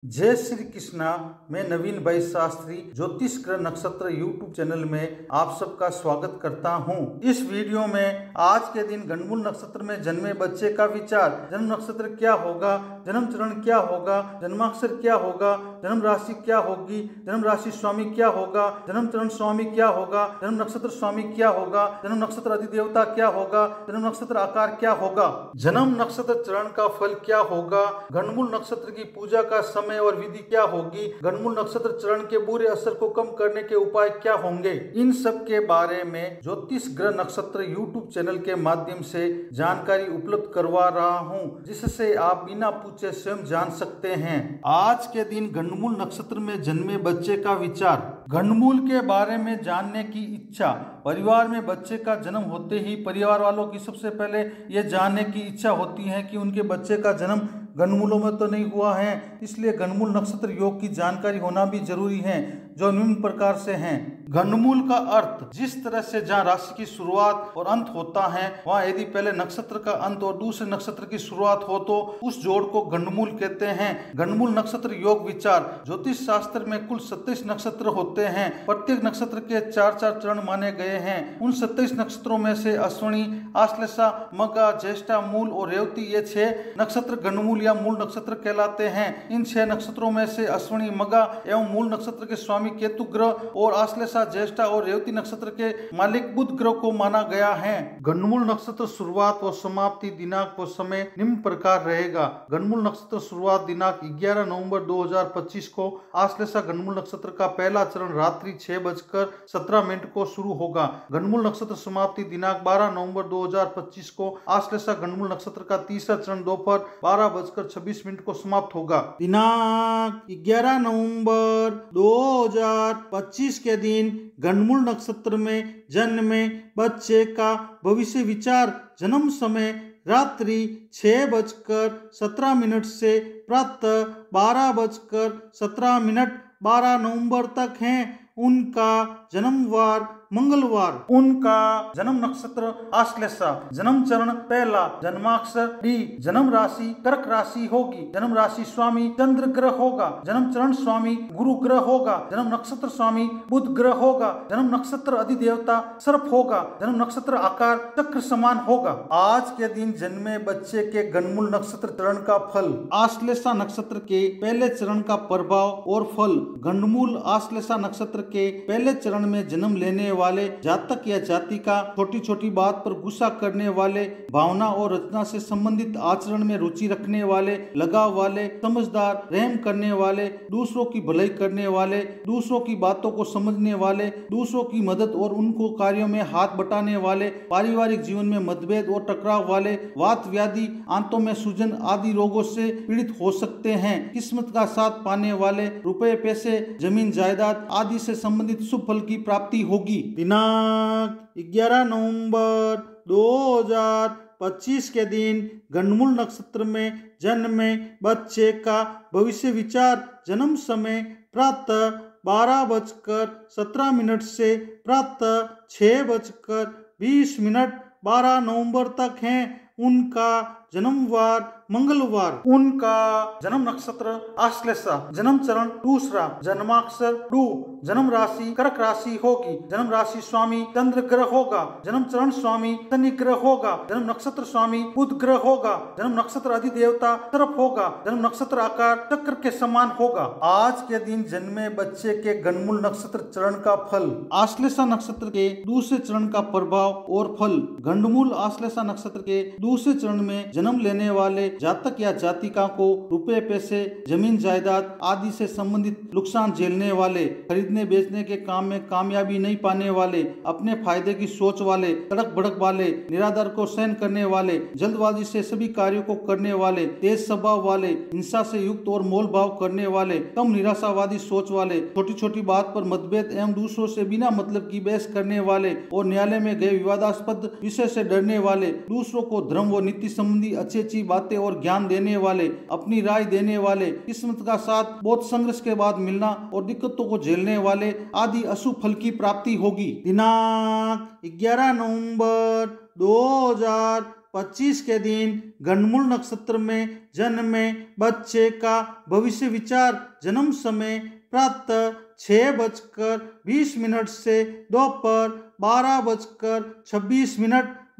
जय श्री कृष्णा। मैं नवीन भाई शास्त्री ज्योतिष ग्रह नक्षत्र यूट्यूब चैनल में आप सबका स्वागत करता हूं। इस वीडियो में आज के दिन गणमूल नक्षत्र में जन्मे बच्चे का विचार, जन्म नक्षत्र क्या होगा, जन्म चरण क्या होगा, जन्माक्षर क्या होगा, जन्म राशि क्या होगी, जन्म राशि स्वामी क्या होगा, जन्म चरण स्वामी क्या होगा, जन्म नक्षत्र स्वामी क्या होगा, जन्म नक्षत्र अधिदेवता क्या होगा, जन्म नक्षत्र आकार क्या होगा, जन्म नक्षत्र चरण का फल क्या होगा, गणमूल नक्षत्र की पूजा का समय और विधि क्या होगी, गणमूल नक्षत्र चरण के बुरे असर को कम करने के उपाय क्या होंगे, इन सब के बारे में ज्योतिष ग्रह नक्षत्र यूट्यूब चैनल के माध्यम से जानकारी उपलब्ध करवा रहा हूं, जिससे आप बिना पूछे स्वयं जान सकते हैं। आज के दिन गणमूल नक्षत्र में जन्मे बच्चे का विचार, गणमूल के बारे में जानने की इच्छा। परिवार में बच्चे का जन्म होते ही परिवार वालों की सबसे पहले यह जानने की इच्छा होती है कि उनके बच्चे का जन्म गणमूलों में तो नहीं हुआ है, इसलिए गणमूल नक्षत्र योग की जानकारी होना भी जरूरी है, जो निम्न प्रकार से हैं। गणमूल का अर्थ, जिस तरह से जहाँ राशि की शुरुआत और अंत होता है, वहाँ यदि पहले नक्षत्र का अंत और दूसरे नक्षत्र की शुरुआत हो तो उस जोड़ को गणमूल कहते हैं। गणमूल नक्षत्र योग विचार, ज्योतिष शास्त्र में कुल 27 नक्षत्र होते हैं। प्रत्येक नक्षत्र के 4-4 चरण माने गए हैं। उन 27 नक्षत्रों में से अश्विनी, आश्लेषा, मघा, ज्येष्ठा, मूल और रेवती ये 6 नक्षत्र गणमूल या मूल नक्षत्र कहलाते हैं। इन 6 नक्षत्रों में से अश्विनी, मघा एवं मूल नक्षत्र के स्वामी केतु ग्रह और आश्लेषा, ज्येष्ठा और रेवती नक्षत्र के मालिक बुध ग्रह को माना गया है। गणमूल नक्षत्र शुरुआत व समाप्ति दिनांक व समय निम्न प्रकार रहेगा। गणमूल नक्षत्र शुरुआत दिनांक 11 नवंबर 2025 को आश्लेषा गणमूल नक्षत्र का पहला चरण रात्रि 6:17 को शुरू होगा। गणमूल नक्षत्र समाप्ति दिनांक 12 नवंबर 2025 को आश्लेषा गणमूल नक्षत्र का तीसरा चरण दोपहर 12:26 को समाप्त होगा। दिनांक 11 नवंबर 2025 के दिन गणमूल नक्षत्र में जन्मे बच्चे का भविष्य विचार, जन्म समय रात्रि 6:17 से प्रातः 12:17 12 नवंबर तक है। उनका जन्मवार मंगलवार, उनका जन्म नक्षत्र आश्लेषा, जन्म चरण पहला, जन्माक्षर डी, जन्म राशि कर्क राशि होगी, जन्म राशि स्वामी चंद्र ग्रह होगा, जन्म चरण स्वामी गुरु ग्रह होगा, जन्म नक्षत्र स्वामी बुध ग्रह होगा, जन्म नक्षत्र अधिदेवता सर्प होगा, जन्म नक्षत्र आकार चक्र समान होगा। आज के दिन जन्मे बच्चे के गणमूल नक्षत्र चरण का फल, आश्लेषा नक्षत्र के पहले चरण का प्रभाव और फल। गणमूल आश्लेषा नक्षत्र के पहले चरण में जन्म लेने वाले जातक या जातिका छोटी छोटी बात पर गुस्सा करने वाले, भावना और रचना से संबंधित आचरण में रुचि रखने वाले, लगाव वाले, समझदार, रहम करने वाले, दूसरों की भलाई करने वाले, दूसरों की बातों को समझने वाले, दूसरों की मदद और उनको कार्यों में हाथ बटाने वाले, पारिवारिक जीवन में मतभेद और टकराव वाले, वात व्याधि, आंतों में सूजन आदि रोगों से पीड़ित हो सकते हैं। किस्मत का साथ पाने वाले, रुपए पैसे, जमीन जायदाद आदि से संबंधित शुभ फल की प्राप्ति होगी। दिनांक 11 नवंबर 2025 के दिन गणमूल नक्षत्र में जन्मे बच्चे का भविष्य विचार, जन्म समय प्रातः 12:17 से प्रातः 6:20 12 नवंबर तक है। उनका जन्मवार मंगलवार, उनका जन्म नक्षत्र आश्लेषा, जन्म चरण दूसरा, जन्माक्षर डू, जन्म राशि कर्क राशि होगी, जन्म राशि स्वामी चंद्र ग्रह होगा, जन्म चरण स्वामी शनि ग्रह होगा, जन्म नक्षत्र स्वामी बुध ग्रह होगा, जन्म नक्षत्र अधिदेवता सर्प होगा, जन्म नक्षत्र आकार चक्र के समान होगा। आज के दिन जन्मे बच्चे के गणमूल नक्षत्र चरण का फल, आश्लेषा नक्षत्र के दूसरे चरण का प्रभाव और फल। गणमूल आश्लेषा नक्षत्र के दूसरे चरण में जन्म लेने वाले जातक या जातिका को रुपए पैसे, जमीन जायदाद आदि से संबंधित नुकसान झेलने वाले, खरीदने बेचने के काम में कामयाबी नहीं पाने वाले, अपने फायदे की सोच वाले, तड़क भड़क वाले, निरादर को सहन करने वाले, जल्दबाजी से सभी कार्यों को करने वाले, तेज स्वभाव वाले, हिंसा से युक्त और मोल भाव करने वाले, कम निराशावादी सोच वाले, छोटी छोटी बात पर मतभेद एवं दूसरों से बिना मतलब की बहस करने वाले और न्यायालय में गए विवादास्पद विषय से डरने वाले, दूसरों को धर्म व नीति संबंधी अच्छी अच्छी बातें और ज्ञान देने वाले, अपनी राय देने वाले, किस्मत का साथ बहुत संघर्ष के बाद मिलना और दिक्कतों को झेलने वाले आदि अशुभ फल की प्राप्ति होगी। दिनांक 11 नवंबर 2025 के दिन गंडमूल नक्षत्र में जन्मे बच्चे का भविष्य विचार। जन्म समय प्रातः 6:20 से दोपहर 12:26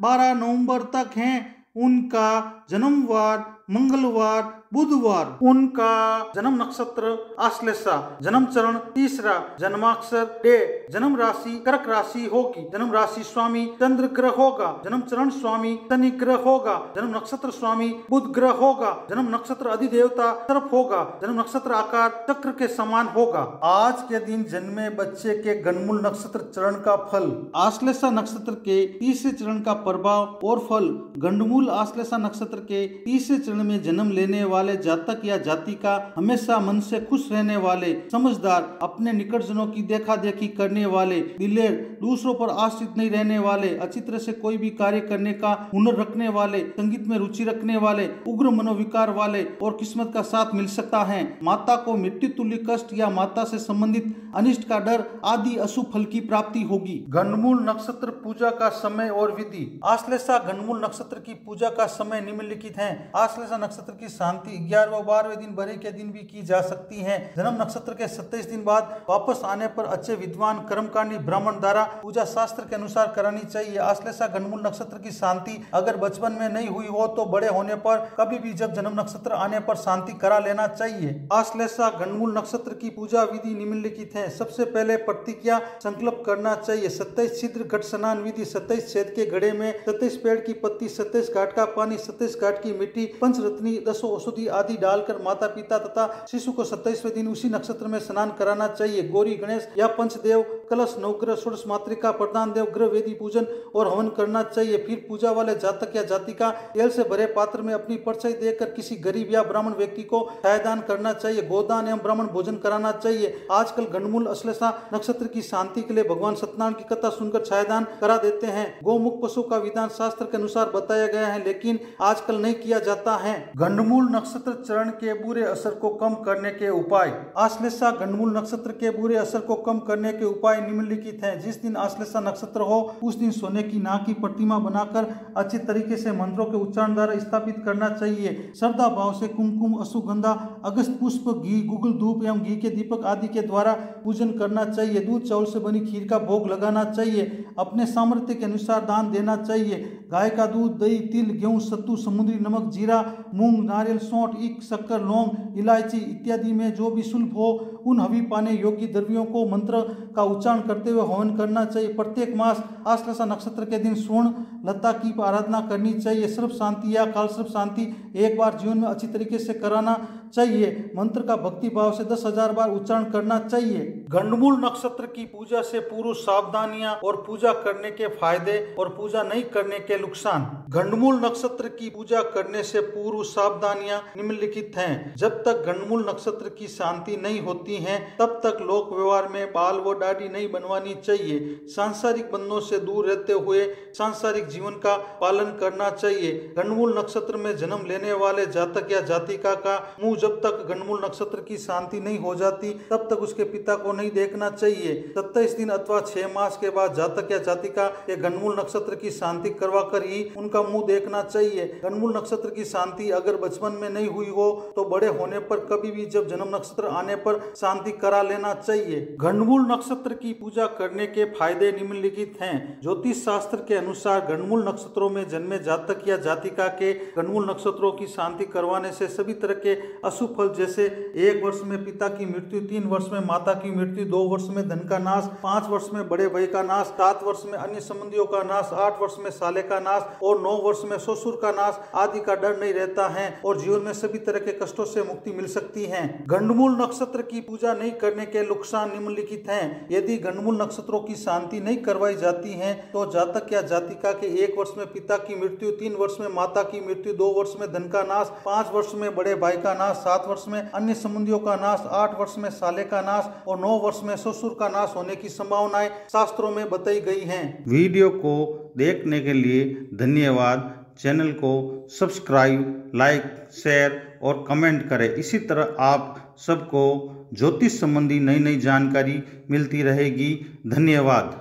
12 नवंबर तक हैं। उनका जन्मवार मंगलवार बुधवार। उनका जन्म नक्षत्र आश्लेषा। जन्म चरण तीसरा। जन्माक्षर डे। जन्म राशि कर्क राशि होगी। जन्म राशि स्वामी चंद्र ग्रह होगा। जन्म चरण स्वामी शनि ग्रह होगा। जन्म नक्षत्र स्वामी बुध ग्रह होगा। जन्म नक्षत्र अधिदेवता सर्प होगा। जन्म नक्षत्र आकार चक्र के समान होगा। आज के दिन जन्मे बच्चे के गंडमूल नक्षत्र चरण का फल। आश्लेषा नक्षत्र के तीसरे चरण का प्रभाव और फल। गंडमूल आश्लेषा नक्षत्र के तीसरे चरण में जन्म लेने वाले जातक या जातिका हमेशा मन से खुश रहने वाले, समझदार, अपने निकटजनों की देखा देखी करने वाले, दिलेर, दूसरों पर आश्रित नहीं रहने वाले, अच्छी तरह से कोई भी कार्य करने का हुनर रखने वाले, संगीत में रुचि रखने वाले, उग्र मनोविकार वाले और किस्मत का साथ मिल सकता है। माता को मृत्यु तुल्य कष्ट या माता से संबंधित अनिष्ट का डर आदि अशुभ फल की प्राप्ति होगी। गंडमूल नक्षत्र पूजा का समय और विधि। आश्लेषा गंडमूल नक्षत्र की पूजा का समय निम्नलिखित है। आश्लेषा नक्षत्र की शांति 11वें और 12वें दिन बरे के दिन भी की जा सकती है। जन्म नक्षत्र के 27 दिन बाद वापस आने पर अच्छे विद्वान कर्मकांडी ब्राह्मण द्वारा पूजा शास्त्र के अनुसार करानी चाहिए। आश्लेषा गंडमूल नक्षत्र की शांति अगर बचपन में नहीं हुई हो तो बड़े होने पर कभी भी जब जन्म नक्षत्र आने पर शांति करा लेना चाहिए। आश्लेषा गंडमूल नक्षत्र की पूजा विधि निम्नलिखित है। सबसे पहले प्रतिज्ञा संकल्प करना चाहिए। 27 छिद्र घट स्नान विधि। 27 छेद के घड़े में 27 पेड़ की पत्ती, 27 घाट का पानी, 27 घाट की मिट्टी, पंचरत्नी, 10 औषधि आदि डालकर माता पिता तथा शिशु को 27वें दिन उसी नक्षत्र में स्नान कराना चाहिए। गौरी गणेश या पंचदेव, कलश, नवग्रह, षोडश मातृका, प्रधान देव, ग्रह वेदी पूजन और हवन करना चाहिए। फिर पूजा वाले जातक या जातिका तेल से भरे पात्र में अपनी परछाई देकर किसी गरीब या ब्राह्मण व्यक्ति को छायादान करना चाहिए। गोदान एवं ब्राह्मण भोजन कराना चाहिए। आजकल गंडमूल आश्लेषा नक्षत्र की शांति के लिए भगवान सत्यनारायण की कथा सुनकर छायादान करा देते हैं। गौमुख पशु का विधान शास्त्र के अनुसार बताया गया है, लेकिन आजकल नहीं किया जाता है। गंडमूल नक्षत्र चरण के बुरे असर को कम करने के उपाय। आश्लेषा गंडमूल नक्षत्र के बुरे असर को कम करने के उपाय निम्नलिखित हैं। जिस दिन आश्लेषा नक्षत्र हो उस दिन सोने की नाग की प्रतिमा बनाकर अच्छी तरीके से मंत्रों के उच्चारण द्वारा स्थापित करना चाहिए। श्रद्धा भाव से कुमकुम, अश्वगंधा, अगस्त पुष्प, घी, गुगल धूप एवं घी के दीपक आदि के द्वारा पूजन करना चाहिए। दूध चावल से बनी खीर का भोग लगाना चाहिए। अपने सामर्थ्य के अनुसार दान देना चाहिए। गाय का दूध, दही, तिल, गेहूं, सत्तू, समुद्री नमक, जीरा, मूंग, नारियल, सौंठ, ईख, शक्कर, लौंग, इलायची इत्यादि में जो भी शुल्भ हो उन हवि पाने योग्य द्रव्यों को मंत्र का उच्चारण करते हुए हवन करना चाहिए। प्रत्येक मास आश्लेषा नक्षत्र के दिन स्वर्ण लता की आराधना करनी चाहिए। सर्प शांति या काल सर्प शांति एक बार जीवन में अच्छी तरीके से कराना चाहिए। मंत्र का भक्ति भाव से 10,000 बार उच्चारण करना चाहिए। गंडमूल नक्षत्र की पूजा से पूर्व सावधानियां और पूजा करने के फायदे और पूजा नहीं करने के नुकसान। गंडमूल नक्षत्र की पूजा करने से पूर्व सावधानियां निम्नलिखित हैं। जब तक गंडमूल नक्षत्र की शांति नहीं होती है तब तक लोक व्यवहार में बाल व दाढ़ी नहीं बनवानी चाहिए। सांसारिक बंधनों से दूर रहते हुए सांसारिक जीवन का पालन करना चाहिए। गंडमूल नक्षत्र में जन्म लेने वाले जातक या जातिका का मुंह जब तक गंडमूल नक्षत्र की शांति नहीं हो जाती तब तक उसके पिता को नहीं देखना चाहिए। 27 दिन अथवा 6 मास के बाद जातक या जातिका के गंडमूल नक्षत्र की शांति करवा कर ही उनका मुंह देखना चाहिए। गंडमूल नक्षत्र की शांति अगर बचपन में नहीं हुई हो तो बड़े होने पर कभी भी जब जन्म नक्षत्र आने पर शांति करा लेना चाहिए। गंडमूल नक्षत्र की पूजा करने के फायदे निम्नलिखित हैं। ज्योतिष शास्त्र के अनुसार गंडमूल नक्षत्रों में जन्मे जातक या जातिका के गंडमूल नक्षत्रों की शांति करवाने से सभी तरह के अशुभ फल जैसे 1 वर्ष में पिता की मृत्यु, 3 वर्ष में माता की मृत्यु, 2 वर्ष में धन का नाश, 5 वर्ष में बड़े भाई का नाश, 7 वर्ष में अन्य संबंधियों का नाश, 8 वर्ष में साले का नाश और 9 वर्ष में ससुर का नाश आदि का डर नहीं रहता है और जीवन में सभी तरह के कष्टों से मुक्ति मिल सकती है। गंडमूल नक्षत्र की पूजा नहीं करने के नुकसान निम्नलिखित हैं। यदि गंडमूल नक्षत्रों की शांति नहीं करवाई जाती है तो जातक या जातिका के 1 वर्ष में पिता की मृत्यु, 3 वर्ष में माता की मृत्यु, 2 वर्ष में धन का नाश, 5 वर्ष में बड़े भाई का नाश, 7 वर्ष में अन्य संबंधियों का नाश, 8 वर्ष में साले का नाश और 9 वर्ष में ससुर का नाश होने की संभावनाएं शास्त्रों में बताई गई हैं। वीडियो को देखने के लिए धन्यवाद। चैनल को सब्सक्राइब, लाइक, शेयर और कमेंट करें। इसी तरह आप सबको ज्योतिष संबंधी नई नई जानकारी मिलती रहेगी। धन्यवाद।